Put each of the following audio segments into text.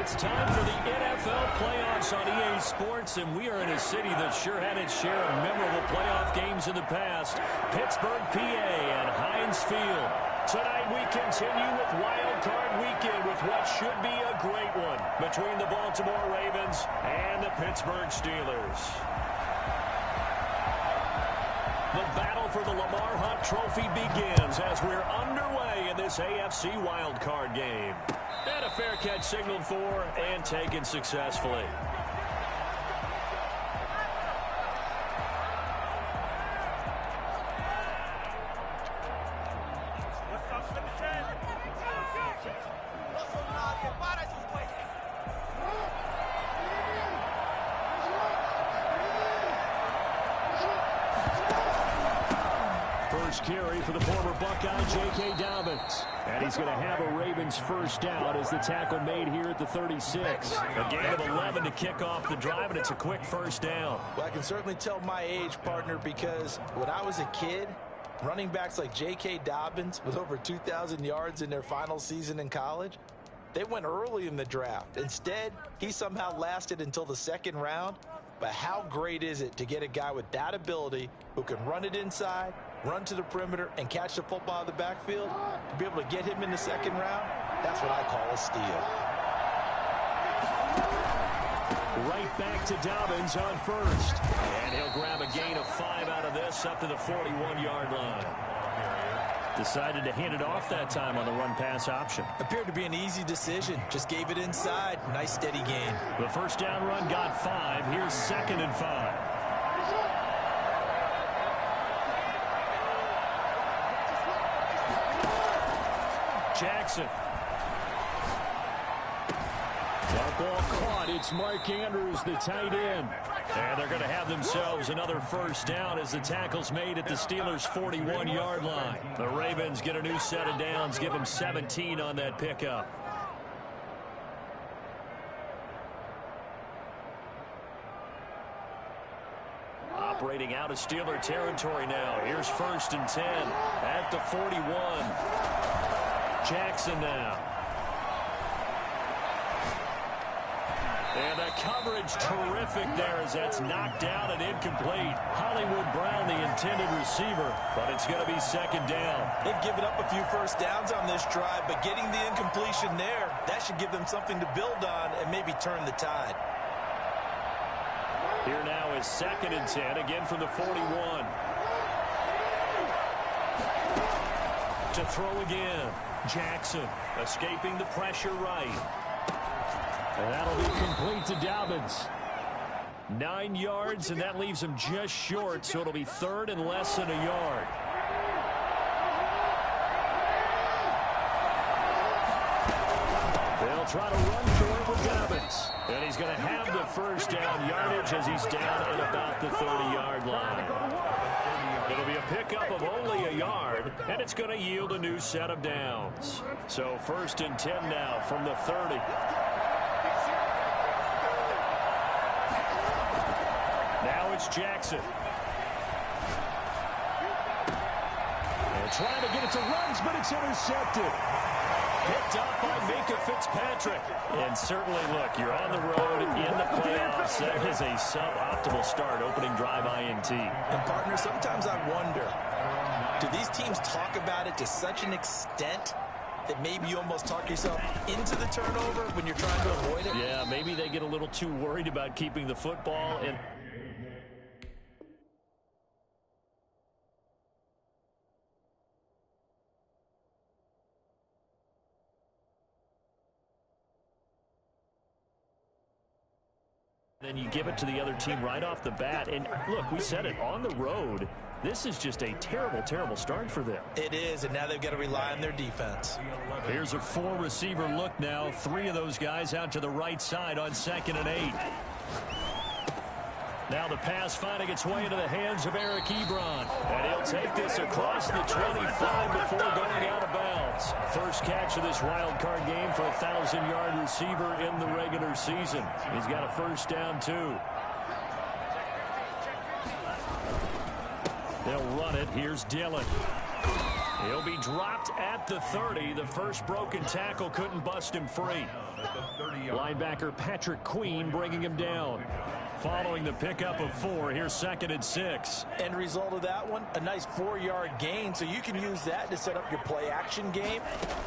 It's time for the NFL playoffs on EA Sports, and we are in a city that sure had its share of memorable playoff games in the past. Pittsburgh, PA, and Heinz Field. Tonight we continue with Wild Card Weekend with what should be a great one between the Baltimore Ravens and the Pittsburgh Steelers. The battle for the Lamar Hunt Trophy begins as we're underway in this AFC Wild Card game. And a fair catch signaled for and taken successfully. First carry for the former Buckeye, J.K. Dobbins. And he's going to have a Ravens first down as the tackle made here at the 36. A gain of 11 to kick off the drive, and it's a quick first down. Well, I can certainly tell my age, partner, because when I was a kid, running backs like J.K. Dobbins with over 2,000 yards in their final season in college, they went early in the draft. Instead, he somehow lasted until the second round. But how great is it to get a guy with that ability who can run it inside, run to the perimeter, and catch the football in the backfield? To be able to get him in the second round, that's what I call a steal. Right back to Dobbins on first. And he'll grab a gain of 5 out of this up to the 41-yard line. Decided to hand it off that time on the run-pass option. Appeared to be an easy decision. Just gave it inside. Nice, steady gain. The first down run got 5. Here's 2nd and 5. Jackson. That ball caught. It's Mark Andrews, the tight end. And they're going to have themselves another first down as the tackle's made at the Steelers' 41-yard line. The Ravens get a new set of downs, give them 17 on that pickup. Operating out of Steeler territory now. Here's 1st and 10 at the 41. Jackson now. And the coverage terrific there as that's knocked down and incomplete. Hollywood Brown, the intended receiver, but it's going to be 2nd down. They've given up a few first downs on this drive, but getting the incompletion there, that should give them something to build on and maybe turn the tide. Here now is 2nd and 10, again from the 41. To throw again. Jackson escaping the pressure right. And that'll be complete to Dobbins. 9 yards, and that leaves him just short, so it'll be 3rd and less than a yard. They'll try to run for it with Dobbins. And he's going to have the first down yardage as he's down at about the 30-yard line. It'll be a pickup of only a yard, and it's going to yield a new set of downs. So 1st and 10 now from the 30. Now it's Jackson. And trying to get it to runs, but it's intercepted. Picked up by Minka Fitzpatrick. And certainly, look, you're on the road in the playoffs. That is a suboptimal start, opening drive INT. And, partner, sometimes I wonder, do these teams talk about it to such an extent that maybe you almost talk yourself into the turnover when you're trying to avoid it? Yeah, maybe they get a little too worried about keeping the football and then you give it to the other team right off the bat. And look, we said it, on the road, this is just a terrible, terrible start for them. It is, and now they've got to rely on their defense. Here's a 4-receiver look now. 3 of those guys out to the right side on 2nd and 8. Now the pass finding its way into the hands of Eric Ebron. And he'll take this across the 25 before going out of bounds. First catch of this wild card game for a 1,000-yard receiver in the regular season. He's got a first down, too. They'll run it. Here's Dillon. He'll be dropped at the 30. The first broken tackle couldn't bust him free. Linebacker Patrick Queen bringing him down. Following the pickup of 4, here's 2nd and 6. End result of that one, a nice 4-yard gain, so you can use that to set up your play-action game,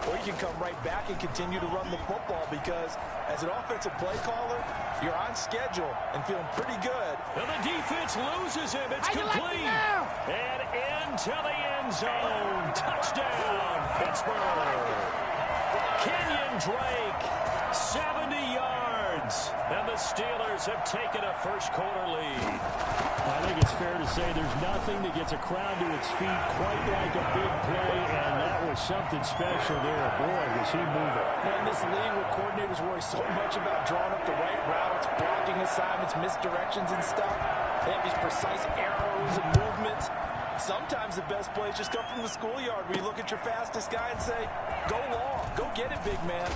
or you can come right back and continue to run the football because as an offensive play caller, you're on schedule and feeling pretty good. And the defense loses him. It's complete. And into the end zone. Touchdown, Pittsburgh. Kenyon Drake, 70 yards. And the Steelers have taken a first-quarter lead. I think it's fair to say there's nothing that gets a crowd to its feet quite like a big play, and that was something special there. Boy, was he moving. In this league where coordinators worry so much about drawing up the right routes, blocking assignments, misdirections and stuff, they have these precise arrows and movements. Sometimes the best plays just come from the schoolyard where you look at your fastest guy and say, go long, go get it, big man.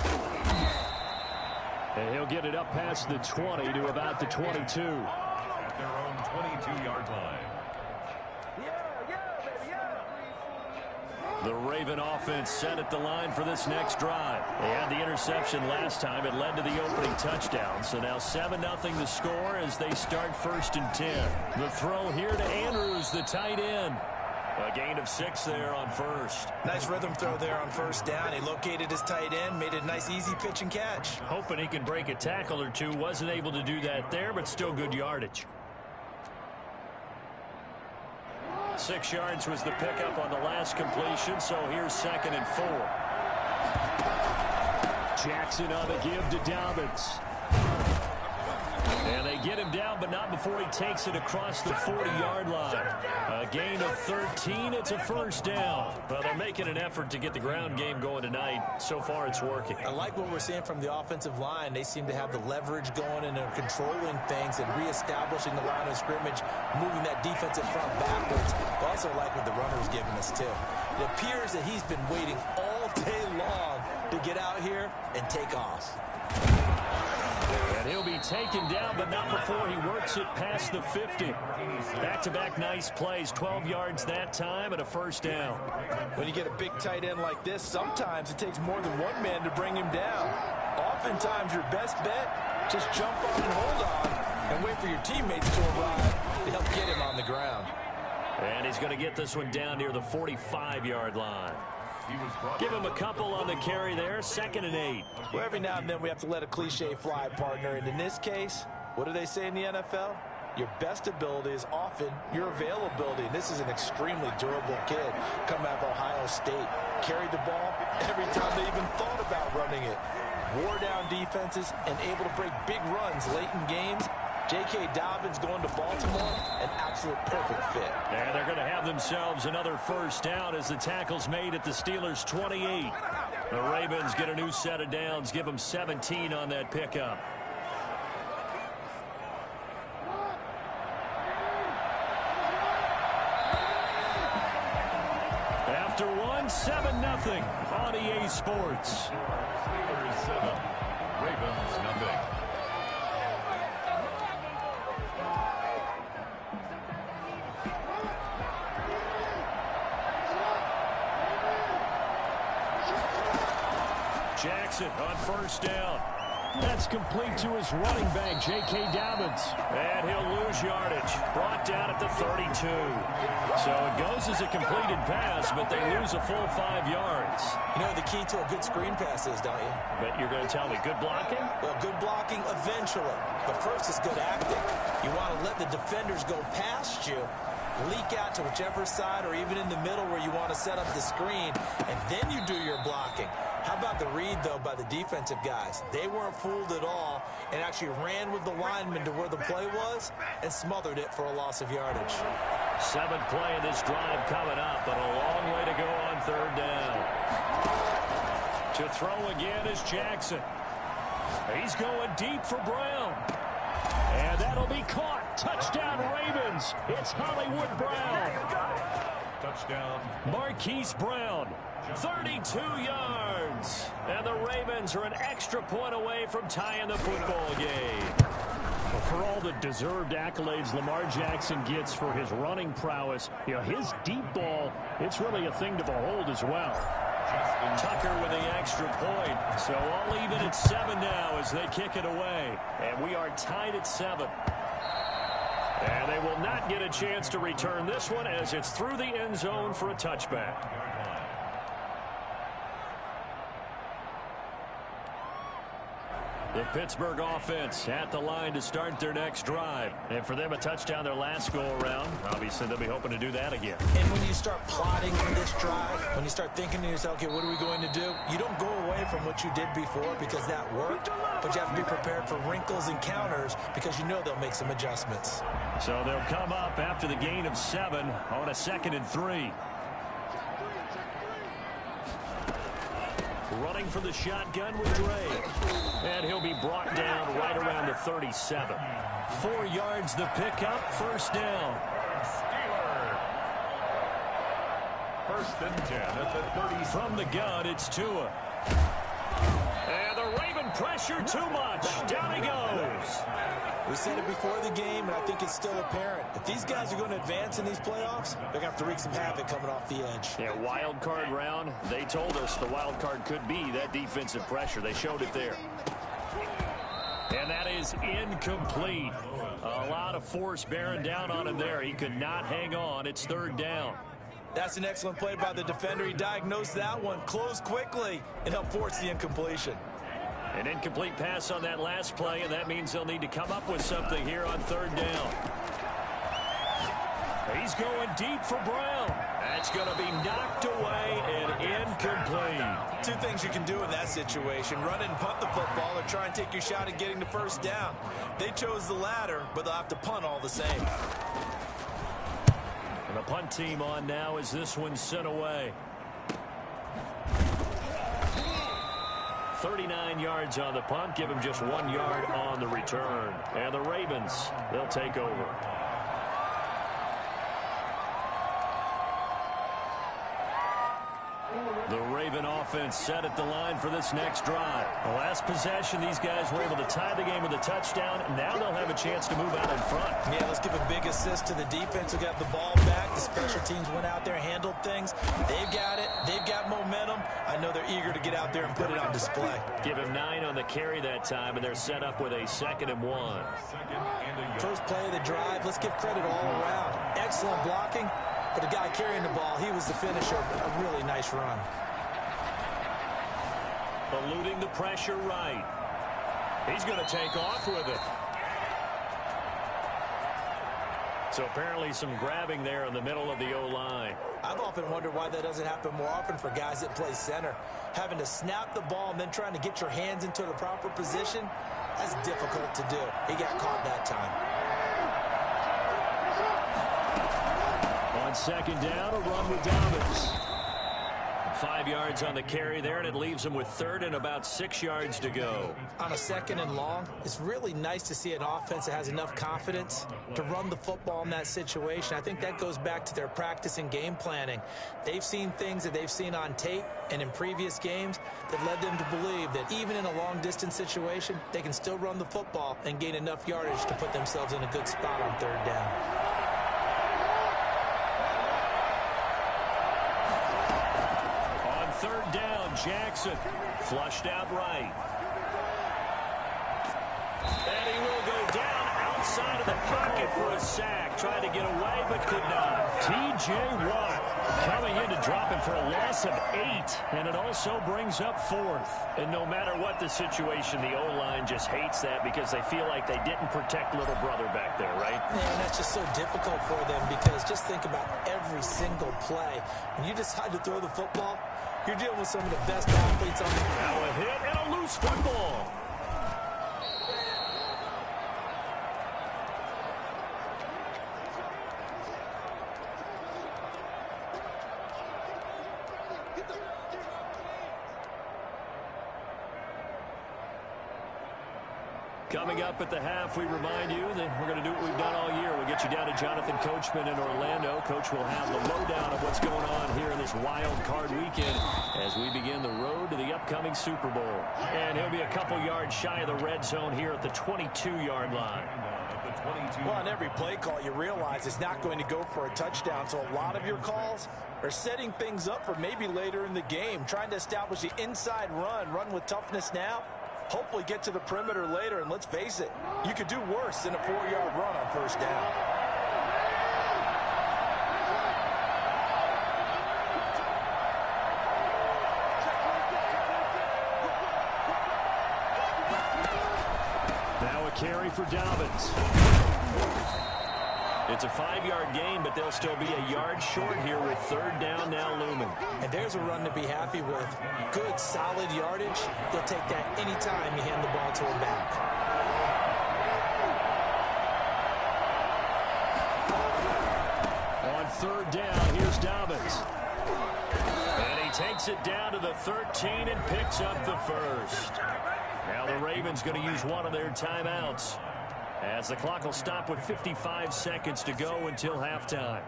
And he'll get it up past the 20 to about the 22. At their own 22-yard line. The Raven offense set at the line for this next drive. They had the interception last time. It led to the opening touchdown. So now 7-0 the score as they start 1st and 10. The throw here to Andrews, the tight end. A gain of 6 there on 1st. Nice rhythm throw there on 1st down. He located his tight end, made a nice easy pitch and catch. Hoping he can break a tackle or two. Wasn't able to do that there, but still good yardage. 6 yards was the pickup on the last completion, so here's 2nd and 4. Jackson on the give to Dobbins. And they get him down, but not before he takes it across the 40-yard line. A gain of 13. It's a 1st down. Well, they're making an effort to get the ground game going tonight. So far, it's working. I like what we're seeing from the offensive line. They seem to have the leverage going and they're controlling things and reestablishing the line of scrimmage, moving that defensive front backwards. I also like what the runner's giving us, too. It appears that he's been waiting all day long to get out here and take off. And he'll be taken down, but not before he works it past the 50. Back-to-back nice plays, 12 yards that time and a 1st down. When you get a big tight end like this, sometimes it takes more than one man to bring him down. Oftentimes, your best bet, just jump on and hold on and wait for your teammates to arrive to help get him on the ground. And he's going to get this one down near the 45-yard line. Give him a couple on the carry there, 2nd and 8. Well, every now and then we have to let a cliche fly, partner. And in this case, what do they say in the NFL? Your best ability is often your availability. And this is an extremely durable kid coming out of Ohio State. Carried the ball every time they even thought about running it. Wore down defenses and able to break big runs late in games. J.K. Dobbins going to Baltimore, an absolute perfect fit. And they're going to have themselves another 1st down as the tackle's made at the Steelers' 28. The Ravens get a new set of downs, give them 17 on that pickup. After one, 7-0 on EA Sports. Steelers 7, Ravens nothing. Jackson on 1st down. That's complete to his running back, J.K. Dobbins. And he'll lose yardage. Brought down at the 32. So it goes as a completed pass, but they lose a full 5 yards. You know what the key to a good screen pass is, don't you? But you're going to tell me good blocking? Well, good blocking eventually. But first is good acting. You want to let the defenders go past you, leak out to whichever side or even in the middle where you want to set up the screen, and then you do your blocking. How about the read, though, by the defensive guys? They weren't fooled at all and actually ran with the lineman to where the play was and smothered it for a loss of yardage. 7th play of this drive coming up, but a long way to go on 3rd down. To throw again is Jackson. He's going deep for Brown. And that'll be caught. Touchdown, Ravens. It's Hollywood Brown. Touchdown. Marquise Brown, 32 yards. And the Ravens are an extra point away from tying the football game. For all the deserved accolades Lamar Jackson gets for his running prowess, his deep ball, it's really a thing to behold as well. Tucker with the extra point. So all even at 7 now as they kick it away. And we are tied at 7. And they will not get a chance to return this one as it's through the end zone for a touchback. The Pittsburgh offense at the line to start their next drive. And for them, a touchdown their last go-around. Obviously, they'll be hoping to do that again. And when you start plotting on this drive, when you start thinking to yourself, okay, what are we going to do? You don't go away from what you did before because that worked, but you have to be prepared for wrinkles and counters because you know they'll make some adjustments. So they'll come up after the gain of 7 on a 2nd and 3. Running for the shotgun with Gray. And he'll be brought down right around the 37. 4 yards the pickup, first down. Steeler. 1st and 10 at the 30. From the gun, it's Tua. And the Raven pressure too much. Down he goes. We said it before the game, and I think it's still apparent. If these guys are going to advance in these playoffs, they're going to have to wreak some havoc coming off the edge. Yeah, wild card round. They told us the wild card could be that defensive pressure. They showed it there. And that is incomplete. A lot of force bearing down on him there. He could not hang on. It's 3rd down. That's an excellent play by the defender. He diagnosed that one, closed quickly, and helped force the incompletion. An incomplete pass on that last play, and that means they'll need to come up with something here on 3rd down. He's going deep for Brown. That's going to be knocked away and incomplete. 2 things you can do in that situation: run it and punt the football, or try and take your shot at getting the 1st down. They chose the latter, but they'll have to punt all the same. And the punt team on now as this one's sent away. 39 yards on the punt, give him just 1 yard on the return. And the Ravens, they'll take over. The Raven offense set at the line for this next drive. The last possession, these guys were able to tie the game with a touchdown. Now they'll have a chance to move out in front. Yeah, let's give a big assist to the defense who got the ball back. The special teams went out there and handled things. They've got it. They've got momentum. I know they're eager to get out there and put it on display. Give him 9 on the carry that time, and they're set up with a 2nd and 1. First play of the drive, let's give credit all around. Excellent blocking, but the guy carrying the ball, he was the finisher. A really nice run. Eluding the pressure right. He's going to take off with it. So apparently some grabbing there in the middle of the O-line. I've often wondered why that doesn't happen more often for guys that play center. Having to snap the ball and then trying to get your hands into the proper position, that's difficult to do. He got caught that time. On 2nd down, a run with Dobbins. 5 yards on the carry there, and it leaves them with 3rd and about 6 yards to go. On a 2nd and long, it's really nice to see an offense that has enough confidence to run the football in that situation. I think that goes back to their practice and game planning. They've seen things that they've seen on tape and in previous games that led them to believe that even in a long-distance situation, they can still run the football and gain enough yardage to put themselves in a good spot on 3rd down. Jackson flushed out right. And he will go down outside of the pocket for a sack. Tried to get away, but could not. T.J. Watt coming in to drop him for a loss of 8. And it also brings up 4th. And no matter what the situation, the O-line just hates that because they feel like they didn't protect little brother back there, right? Yeah, and that's just so difficult for them because just think about every single play. When you decide to throw the football, you're dealing with some of the best athletes on the field. Now a hit and a loose football. Coming up at the half, we remind you that we're going to do what we've done all year. We'll get you down to Jonathan Coachman in Orlando. Coach will have the lowdown of what's going on here in this wild card weekend as we begin the road to the upcoming Super Bowl. And he'll be a couple yards shy of the red zone here at the 22-yard line. 22. Well, on every play call, you realize it's not going to go for a touchdown, so a lot of your calls are setting things up for maybe later in the game, trying to establish the inside run with toughness now, hopefully get to the perimeter later, and let's face it, you could do worse than a 4-yard run on first down. Now a carry for Dobbins. It's a 5-yard gain, but they'll still be a yard short here with third down now looming. And there's a run to be happy with. Good, solid yardage. They'll take that anytime you hand the ball to him back. On third down, here's Dobbins. And he takes it down to the 13 and picks up the first. Now the Ravens going to use one of their timeouts, as the clock will stop with 55 seconds to go until halftime.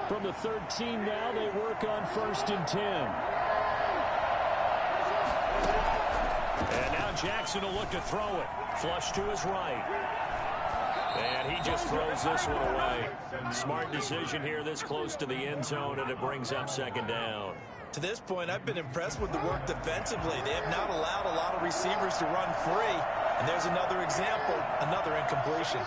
From the 13 now, they work on first and 10. And now Jackson will look to throw it. Flush to his right. And he just throws this one away. Smart decision here this close to the end zone, and it brings up second down. To this point, I've been impressed with the work defensively. They have not allowed a lot of receivers to run free. And there's another example, another incompletion.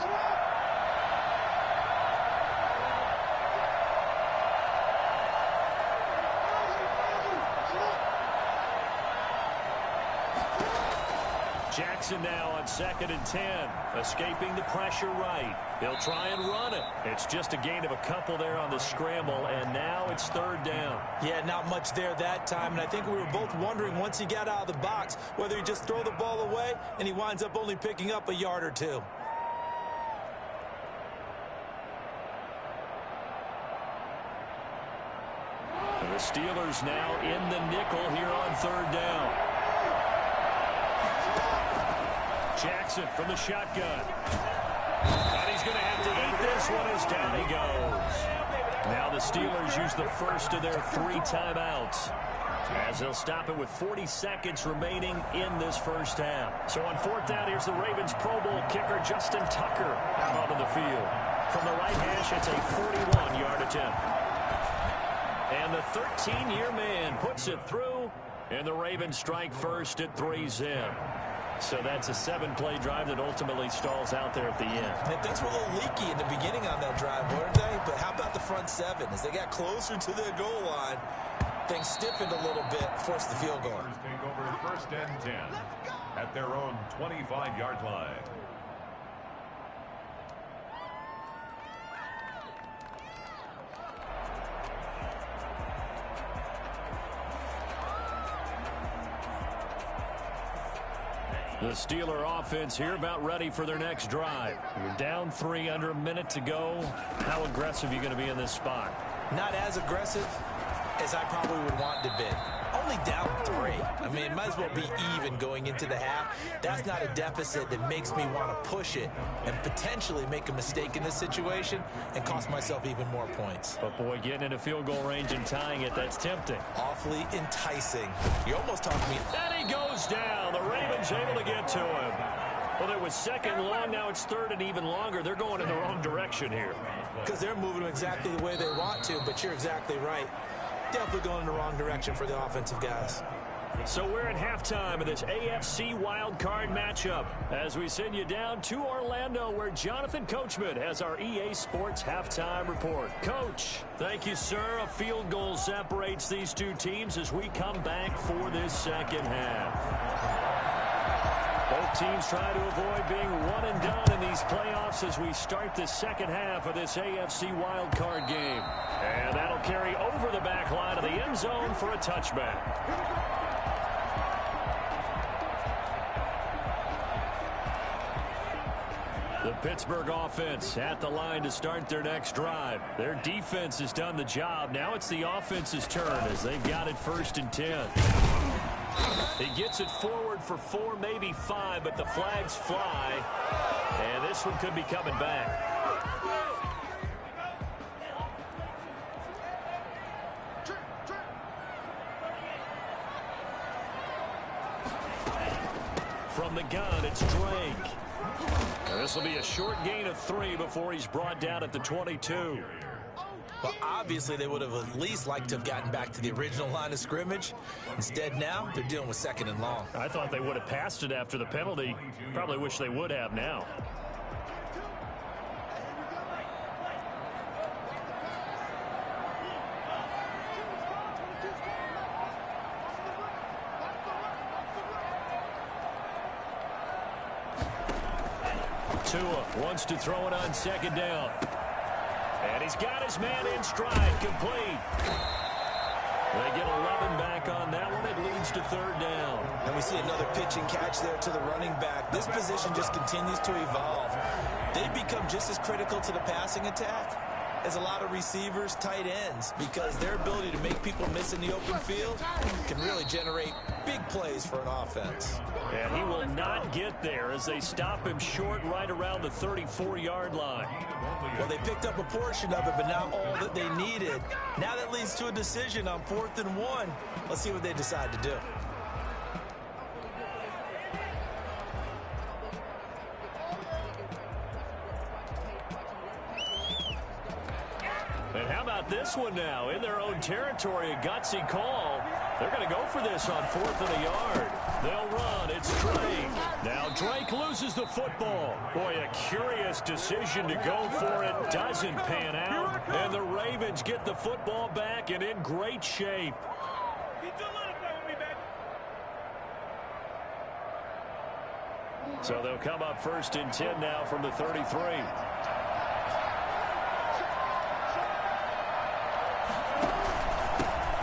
Jackson now on second and 10, escaping the pressure right. He'll try and run it. It's just a gain of a couple there on the scramble, and now it's third down. Yeah, not much there that time, and I think we were both wondering once he got out of the box whether he'd just throw the ball away, and he winds up only picking up a yard or two. The Steelers now in the nickel here on third down. Jackson from the shotgun. And he's going to have to eat this one as down he goes. Now the Steelers use the first of their 3 timeouts, as they'll stop it with 40 seconds remaining in this first half. So on fourth down, here's the Ravens Pro Bowl kicker Justin Tucker out on the field. From the right hash, it's a 41-yard attempt. And the 13-year man puts it through, and the Ravens strike first at 3-zip. So that's a 7-play drive that ultimately stalls out there at the end. And things were a little leaky in the beginning on that drive, weren't they? But how about the front 7? As they got closer to their goal line, things stiffened a little bit, forced the field goal. Take over first and 10 at their own 25-yard line. The Steeler offense here about ready for their next drive. You're down 3 under a minute to go. How aggressive are you going to be in this spot? Not as aggressive as I probably would want to be. Only down 3. I mean, it might as well be even going into the half. That's not a deficit that makes me want to push it and potentially make a mistake in this situation and cost myself even more points. But, boy, getting into field goal range and tying it, that's tempting. Awfully enticing. You almost talked me. And he goes down. The Ravens able to get to him. Well, it was second long. Now it's third and even longer. They're going in the wrong direction here. Because they're moving exactly the way they want to, but you're exactly right. Definitely going in the wrong direction for the offensive guys. So we're at halftime of this AFC wildcard matchup as we send you down to Orlando, where Jonathan Coachman has our EA Sports halftime report. Coach, thank you, sir. A field goal separates these two teams as we come back for this second half. Both teams try to avoid being one and done in these playoffs as we start the second half of this AFC wildcard game. And that'll carry over the back line of the end zone for a touchback. The Pittsburgh offense at the line to start their next drive. Their defense has done the job. Now it's the offense's turn as they've got it first and 10. He gets it forward for 4, maybe 5, but the flags fly. And this one could be coming back. From the gun, it's Drake. This will be a short gain of 3 before he's brought down at the 22. Well, obviously, they would have at least liked to have gotten back to the original line of scrimmage. Instead, now, they're dealing with 2nd and long. I thought they would have passed it after the penalty. Probably wish they would have now. Tua wants to throw it on 2nd down. And he's got his man in stride, complete. They get 11 back on that one. It leads to 3rd down. And we see another pitch and catch there to the running back. This position just continues to evolve. They become just as critical to the passing attack as a lot of receivers, tight ends, because their ability to make people miss in the open field can really generate big plays for an offense. And he will not get there as they stop him short right around the 34-yard line. Well, they picked up a portion of it, but not all that they needed. Now that leads to a decision on 4th and 1. Let's see what they decide to do. And how about this one now? In their own territory, a gutsy call. They're going to go for this on 4th and a yard. They'll run. It's Drake. Now Drake loses the football. Boy, a curious decision to go for it. Doesn't pan out. And the Ravens get the football back and in great shape. So they'll come up 1st and 10 now from the 33.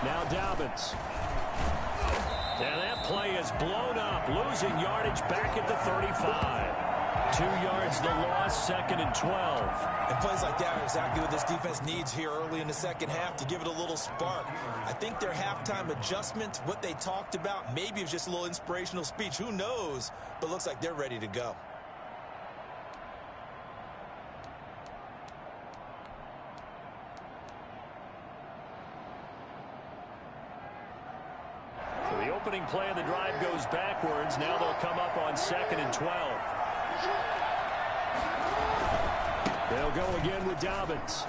Now Dobbins. And that play is blown up, losing yardage back at the 35. 2 yards the loss, 2nd and 12. And plays like that are exactly what this defense needs here early in the 2nd half to give it a little spark. I think their halftime adjustment, what they talked about, maybe it was just a little inspirational speech. Who knows? But looks like they're ready to go. Opening play of the drive goes backwards. Now they'll come up on 2nd and 12. They'll go again with Dobbins.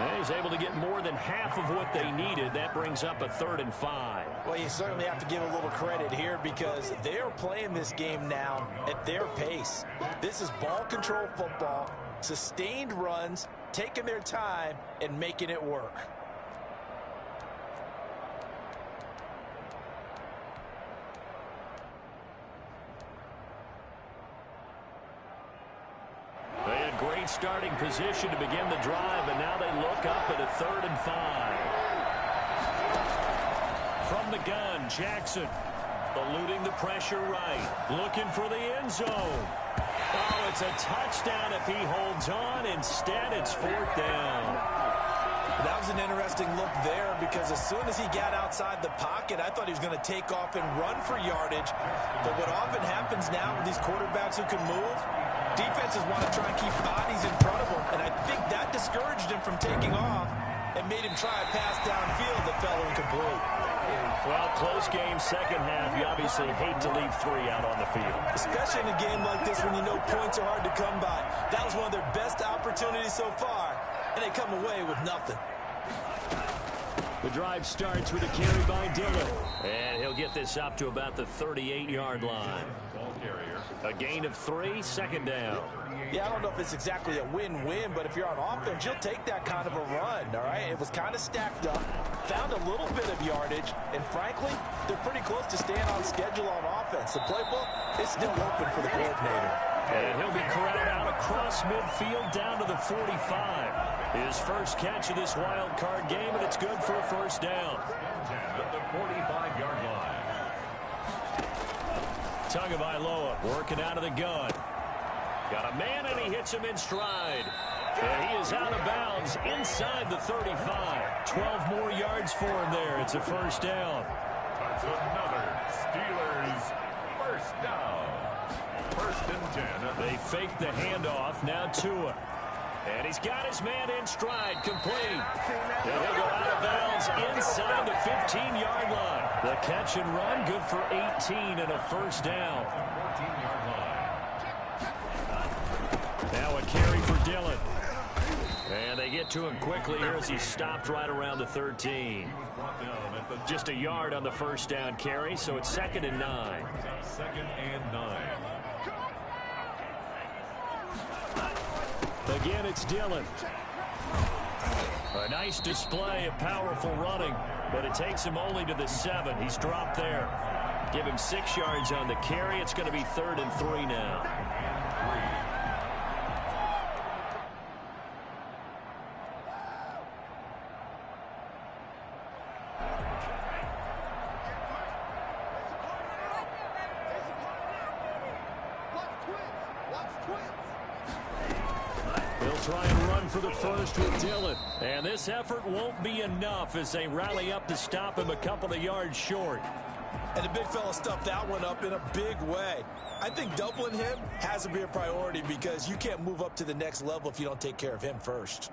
And he's able to get more than half of what they needed. That brings up a 3rd and 5. Well, you certainly have to give a little credit here because they're playing this game now at their pace. This is ball control football, sustained runs, taking their time, and making it work. Great starting position to begin the drive, and now they look up at a 3rd and 5. From the gun, Jackson eluding the pressure right, looking for the end zone. Oh, it's a touchdown if he holds on. Instead, it's 4th down. That was an interesting look there because as soon as he got outside the pocket, I thought he was going to take off and run for yardage. But what often happens now with these quarterbacks who can move, defenses want to try and keep bodies in front of him, and I think that discouraged him from taking off and made him try a pass downfield that fell incomplete. Well, close game, 2nd half. You obviously hate to leave 3 out on the field. Especially in a game like this when you know points are hard to come by. That was one of their best opportunities so far, and they come away with nothing. The drive starts with a carry by Dillon. And he'll get this up to about the 38-yard line. A gain of 3, 2nd down. Yeah, I don't know if it's exactly a win-win, but if you're on offense, you'll take that kind of a run, all right? It was kind of stacked up, found a little bit of yardage, and frankly, they're pretty close to staying on schedule on offense. The playbook is still open for the coordinator. And he'll be corralled out across midfield down to the 45. His first catch of this wild card game, and it's good for a 1st down. At the 45-yard line. Tagovailoa working out of the gun. Got a man, and he hits him in stride. And he is out of bounds inside the 35. 12 more yards for him there. It's a 1st down. That's another Steelers 1st down. 1st and 10. They fake the handoff. Now Tua. And he's got his man in stride, complete. And he'll go out of bounds inside the 15-yard line. The catch and run, good for 18 and a first down. 14-yard line. Now a carry for Dillon. And they get to him quickly here as he's stopped right around the 13. Just a yard on the first down carry, so it's 2nd and 9. 2nd and 9. Again, it's Dillon. A nice display of powerful running, but it takes him only to the 7. He's dropped there. Give him 6 yards on the carry. It's going to be 3rd and 3 now. Try and run for the first with Dillon. And this effort won't be enough as they rally up to stop him a couple of yards short. And the big fella stuffed that one up in a big way. I think doubling him has to be a priority because you can't move up to the next level if you don't take care of him first.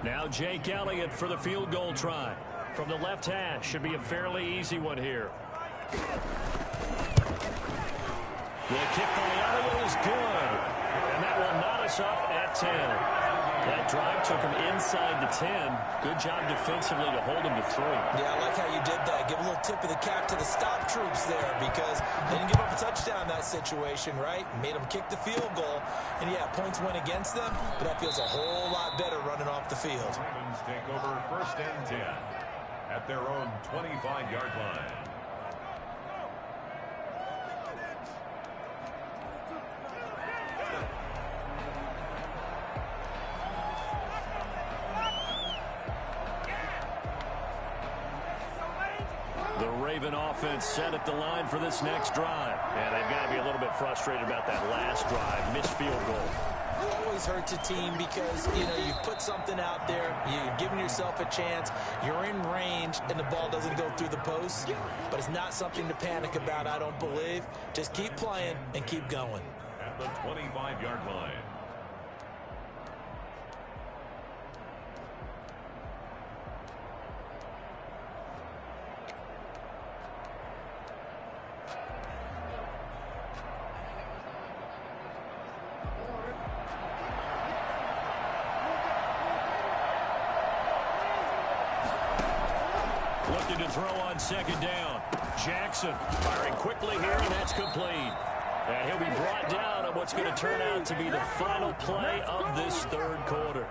Now Jake Elliott for the field goal try. From the left hash, should be a fairly easy one here. The kick by Elliott is good. And that will knot us up at 10. That drive took him inside the 10. Good job defensively to hold him to 3. Yeah, I like how you did that. Give a little tip of the cap to the stop troops there because they didn't give up a touchdown in that situation, right? Made them kick the field goal. And, yeah, points went against them, but that feels a whole lot better running off the field. Ravens take over 1st and 10 at their own 25-yard line. The Raven offense set at the line for this next drive. And they've got to be a little bit frustrated about that last drive. Missed field goal. It always hurts a team because, you know, you put something out there, you're giving yourself a chance, you're in range, and the ball doesn't go through the post. But it's not something to panic about, I don't believe. Just keep playing and keep going. At the 25-yard line. Looking to throw on 2nd down. Jackson firing quickly here, and that's complete. And he'll be brought down on what's going to turn out to be the final play of this 3rd quarter.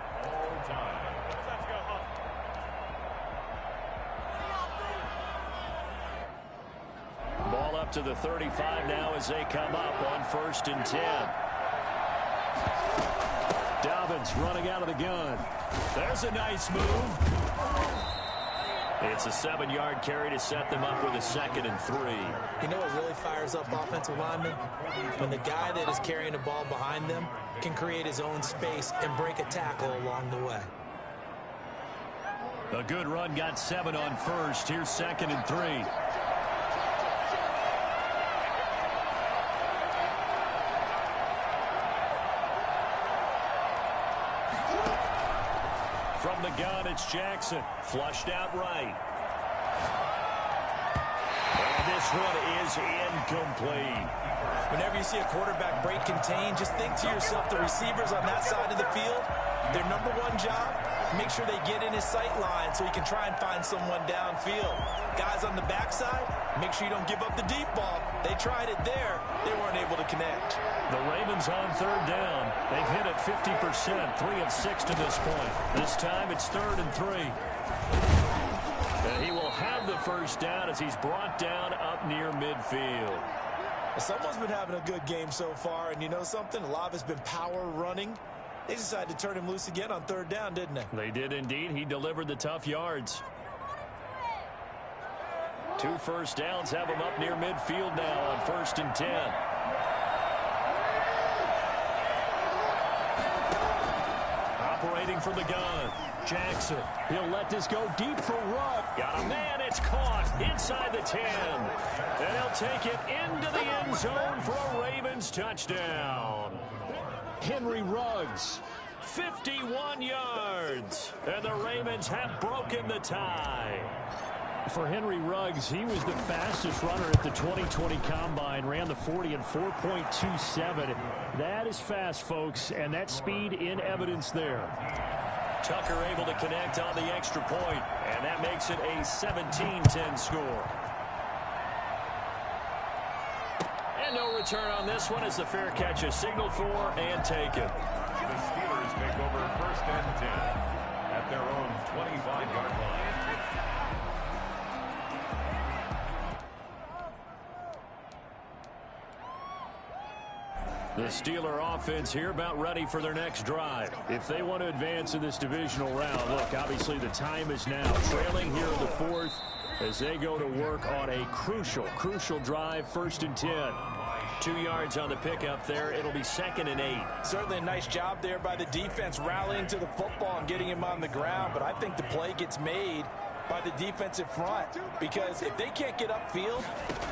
Ball up to the 35 now as they come up on 1st and 10. Dobbins running out of the gun. There's a nice move. It's a 7-yard carry to set them up with a 2nd and 3. You know what really fires up offensive linemen? When the guy that is carrying the ball behind them can create his own space and break a tackle along the way. A good run got 7 on 1st. Here's 2nd and 3. From the gun, it's Jackson. Flushed out right. And this one is incomplete. Whenever you see a quarterback break contain, just think to yourself, the receivers on that side of the field, their number one job, make sure they get in his sight line so he can try and find someone downfield. Guys on the backside, make sure you don't give up the deep ball. They tried it there. They weren't able to connect. The Ravens on 3rd down. They've hit it 50%, 3 of 6 to this point. This time it's 3rd and 3. And he will have the first down as he's brought down up near midfield. Someone's been having a good game so far, and you know something? A lot of it's been power running. They decided to turn him loose again on 3rd down, didn't they? They did indeed. He delivered the tough yards. 2 first downs have him up near midfield now on 1st and 10. Operating from the gun. Jackson. He'll let this go deep for Rudd. Got a man. It's caught inside the 10. And he'll take it into the end zone for a Ravens touchdown. Henry Ruggs, 51 yards. And the Ravens have broken the tie. For Henry Ruggs, he was the fastest runner at the 2020 Combine, ran the 40 in 4.27. That is fast, folks, and that speed in evidence there. Tucker able to connect on the extra point, and that makes it a 17-10 score. And no return on this one as the fair catch is signaled for and taken. The Steelers take over 1st and 10 at their own 25-yard line. The Steeler offense here about ready for their next drive. If they want to advance in this divisional round, look, obviously the time is now. Trailing here in the 4th as they go to work on a crucial drive, 1st and 10. 2 yards on the pickup there. It'll be 2nd and 8. Certainly a nice job there by the defense rallying to the football and getting him on the ground, but I think the play gets made by the defensive front, because if they can't get upfield,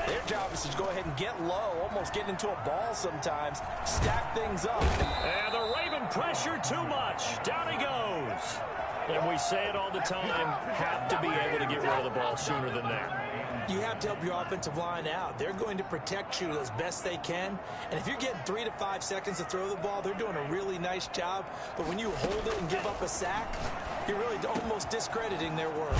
their job is to go ahead and get low, almost get into a ball sometimes, stack things up. And the Raven pressure too much. Down he goes. And we say it all the time, have to be able to get rid of the ball sooner than that. You have to help your offensive line out. They're going to protect you as best they can. And if you're getting 3 to 5 seconds to throw the ball, they're doing a really nice job. But when you hold it and give up a sack, you're really almost discrediting their work.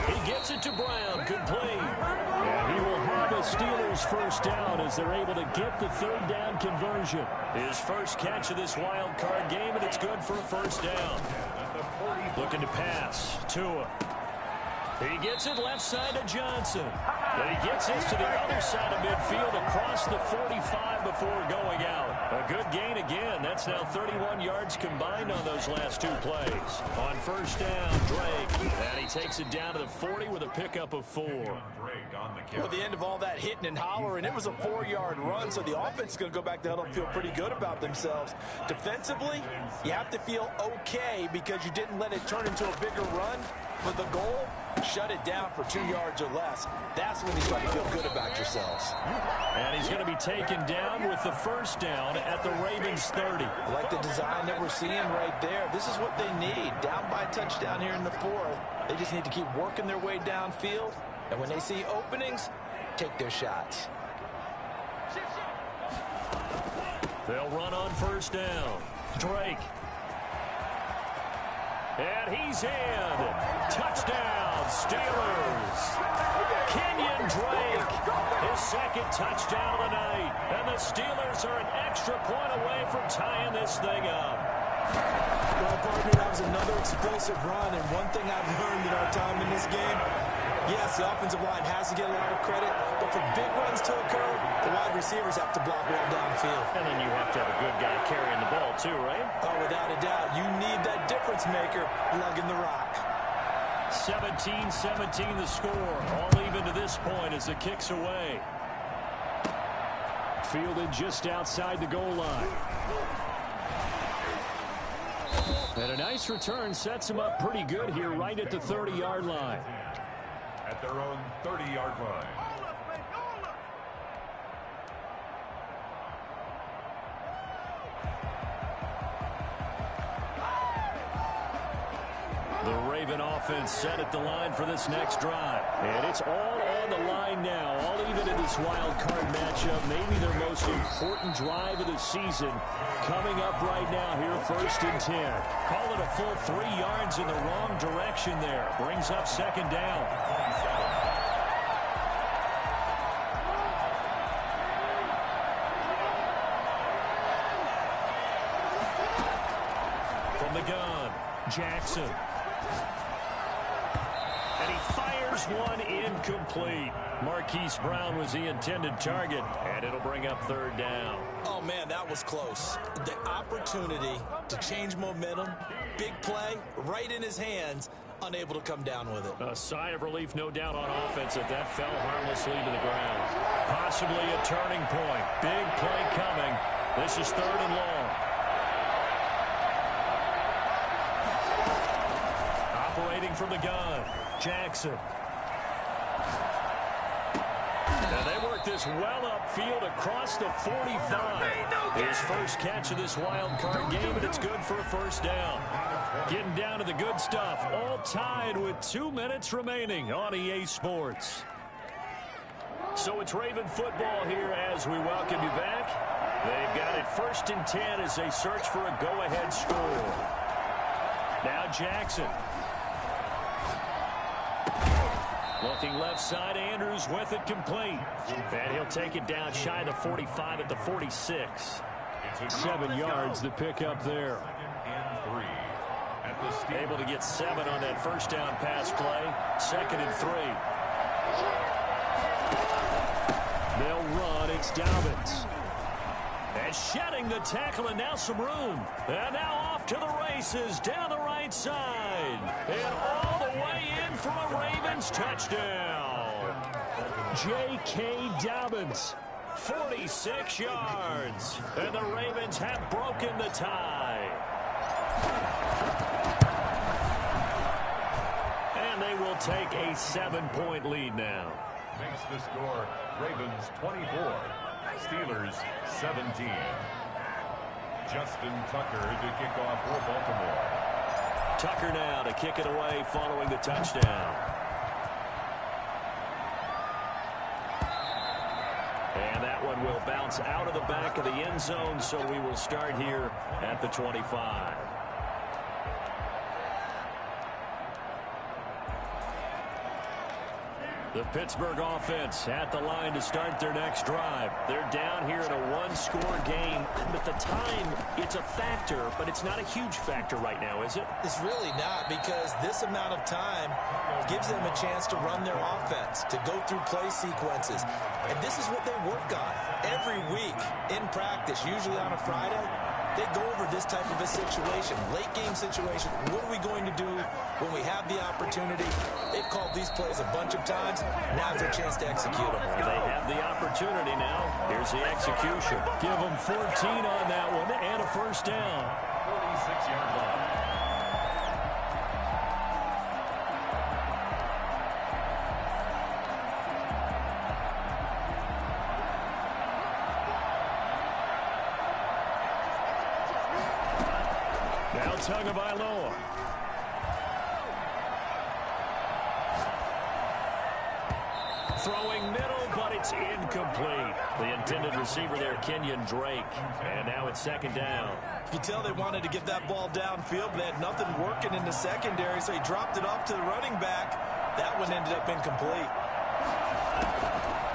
He gets it to Brown, complete. And he will have a Steelers first down as they're able to get the 3rd down conversion. His first catch of this wild card game, and it's good for a first down. Looking to pass. Tua. He gets it left side to Johnson. And he gets this to the other side of midfield across the 45 before going out. A good gain again. That's now 31 yards combined on those last 2 plays. On first down, Drake. And he takes it down to the 40 with a pickup of 4. Well, at the end of all that hitting and hollering, it was a 4-yard run, so the offense is going to go back to huddle and feel pretty good about themselves. Defensively, you have to feel okay because you didn't let it turn into a bigger run. But the goal, shut it down for 2 yards or less. That's when you start to feel good about yourselves. And he's going to be taken down with the first down at the Ravens 30. I like the design that we're seeing right there. This is what they need. Down by a touchdown here in the 4th. They just need to keep working their way downfield. And when they see openings, take their shots. They'll run on first down. Drake. And he's in. Touchdown, Steelers. Kenyon Drake, his 2nd touchdown of the night. And the Steelers are an extra point away from tying this thing up. Well, partner, that was another explosive run. And one thing I've learned in our time in this game, yes, the offensive line has to get a lot of credit, but for big runs to occur, the wide receivers have to block well downfield. And then you have to have a good guy carrying the ball too, right? Oh, without a doubt. You need that difference maker lugging the rock. 17-17 the score. All even to this point as it kicks away. Fielded just outside the goal line. And a nice return sets him up pretty good here right at the 30-yard line. At their own 30-yard line. The Raven offense set at the line for this next drive. And it's all on the line now, all even in this wild card matchup. Maybe their most important drive of the season coming up right now here, 1st and 10. Call it a full 3 yards in the wrong direction there. Brings up 2nd down. From the gun, Jackson. And he fires one incomplete. Marquise Brown was the intended target, and it'll bring up 3rd down. Oh, man, that was close. The opportunity to change momentum, big play, right in his hands, unable to come down with it. A sigh of relief, no doubt, on offense that fell harmlessly to the ground. Possibly a turning point. Big play coming. This is 3rd and long. Operating from the gun, Jackson. And they work this well upfield across the 45. His first catch of this wild card game, and it's good for a first down. Getting down to the good stuff. All tied with 2 minutes remaining on EA Sports. So it's Raven football here as we welcome you back. They've got it 1st and 10 as they search for a go-ahead score. Now Jackson. Looking left side, Andrews with it complete. And he'll take it down shy of the 45 at the 46. 7 yards to pick up there. Able to get 7 on that first down pass play. 2nd and 3. They'll run. It's Dobbins. And shedding the tackle, and now some room. And now off to the races down the right side. And all the way in for a Ravens touchdown. J.K. Dobbins. 46 yards. And the Ravens have broken the tie. And they will take a 7-point lead now. Makes the score Ravens 24, Steelers 17. Justin Tucker to kick off for Baltimore. Tucker now to kick it away following the touchdown. And that one will bounce out of the back of the end zone, so we will start here at the 25. The Pittsburgh offense at the line to start their next drive. They're down here in a one-score game, but the time, it's a factor, but it's not a huge factor right now, is it? It's really not, because this amount of time gives them a chance to run their offense, to go through play sequences. And this is what they work on every week in practice, usually on a Friday. They go over this type of a situation, late game situation. What are we going to do when we have the opportunity? They've called these plays a bunch of times. Now's their chance to execute them. They have the opportunity now. Here's the execution. Give them 14 on that one and a first down. 46-yard line. Now Tagovailoa. Throwing middle, but it's incomplete. The intended receiver there, Kenyon Drake. And now it's 2nd down. You can tell they wanted to get that ball downfield, but they had nothing working in the secondary, so he dropped it off to the running back. That one ended up incomplete.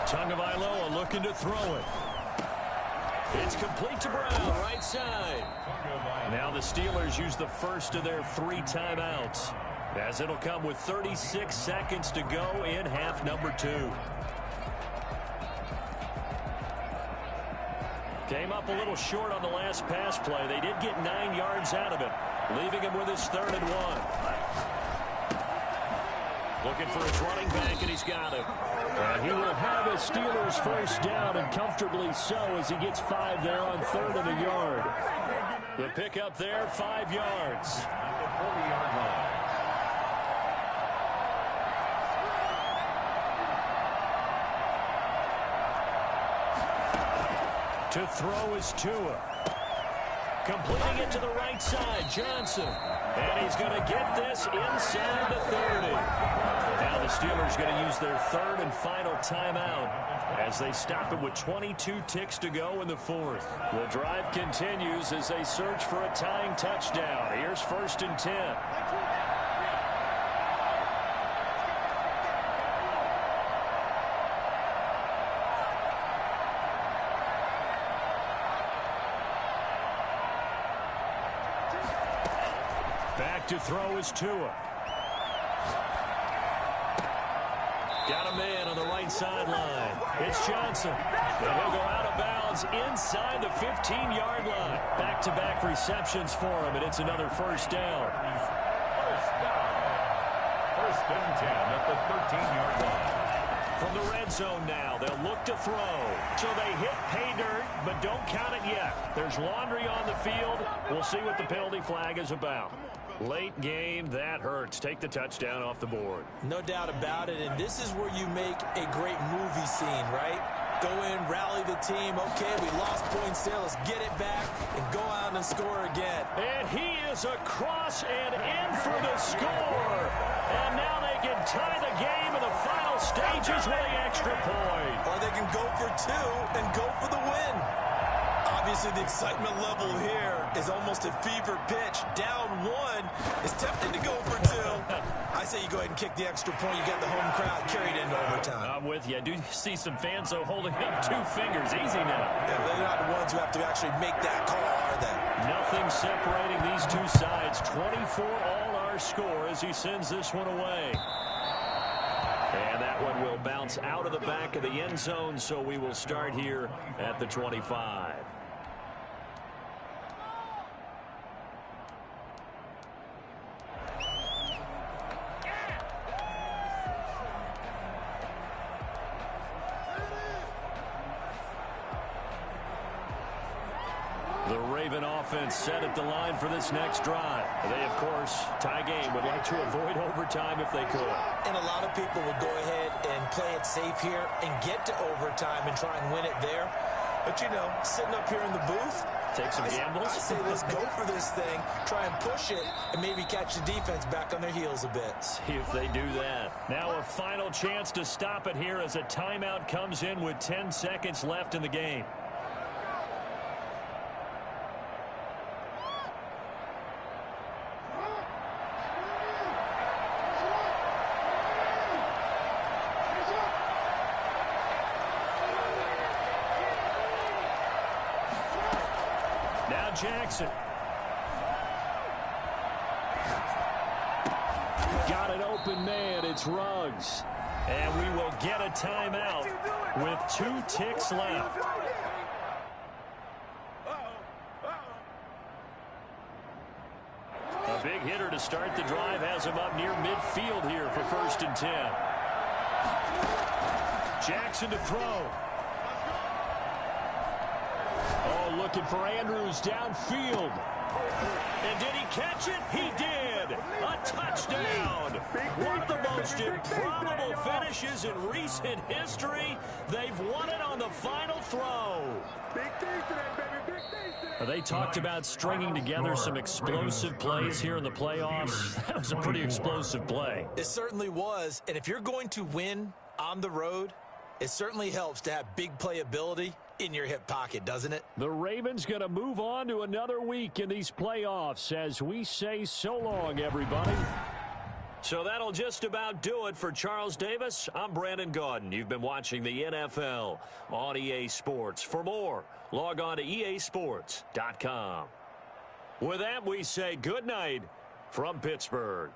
Tagovailoa looking to throw it. It's complete to Brown, right side. Now the Steelers use the first of their 3 timeouts, as it'll come with 36 seconds to go in half number 2. Came up a little short on the last pass play. They did get 9 yards out of it, leaving him with his 3rd and 1. Looking for his running back, and he's got it. He will have a Steelers first down, and comfortably so, as he gets 5 there on 3rd and a yard. The pickup there, 5 yards. At the 40-yard line. To throw is Tua. Completing it to the right side, Johnson. And he's going to get this inside the 30. Now the Steelers going to use their 3rd and final timeout as they stop it with 22 ticks to go in the 4th. The drive continues as they search for a tying touchdown. Here's 1st and 10. Back to throw is Tua. Got a man on the right sideline. It's Johnson. And he'll go out of bounds inside the 15-yard line. Back-to-back receptions for him, and it's another first down. First down. 1st and 10 at the 13-yard line. From the red zone now, they'll look to throw. So they hit pay dirt, but don't count it yet. There's laundry on the field. We'll see what the penalty flag is about. Late game, that hurts. Take the touchdown off the board. No doubt about it, and this is where you make a great movie scene, right? Go in, rally the team. Okay, we lost points there. Let's get it back and go out and score again. And he is across and in for the score. And now they can tie the game in the final stages with the extra point. Or they can go for two and go for the win. Obviously, the excitement level here is almost a fever pitch. Down one is tempted to go for two. I say you go ahead and kick the extra point. You got the home crowd carried into overtime. I'm with you. I do see some fans, though, holding up 2 fingers. Easy now. Yeah, they're not the ones who have to actually make that call, are they? Nothing separating these two sides. 24 all our score as he sends this one away. And that one will bounce out of the back of the end zone, so we will start here at the 25. The Raven offense set at the line for this next drive. They, of course, tie game, would like to avoid overtime if they could. And a lot of people would go ahead and play it safe here and get to overtime and try and win it there. But, you know, sitting up here in the booth, take some gambles. I say let's go for this thing, try and push it, and maybe catch the defense back on their heels a bit. See if they do that. Now a final chance to stop it here as a timeout comes in with 10 seconds left in the game. Jackson. Got an open man. It's Ruggs. And we will get a timeout with 2 ticks left. A big hitter to start the drive has him up near midfield here for 1st and 10. Jackson to throw. Oh, looking for Andrews downfield. And did he catch it? He did. A touchdown. One of the most improbable finishes in recent history. They've won it on the final throw. Big things today, baby. Big things today. They talked about stringing together some explosive plays here in the playoffs. That was a pretty explosive play. It certainly was. And if you're going to win on the road, it certainly helps to have big playability in your hip pocket, doesn't it? The Ravens going to move on to another week in these playoffs as we say so long, everybody. So that'll just about do it for Charles Davis. I'm Brandon Gaudin. You've been watching the NFL on EA Sports. For more, log on to easports.com. With that, we say good night from Pittsburgh.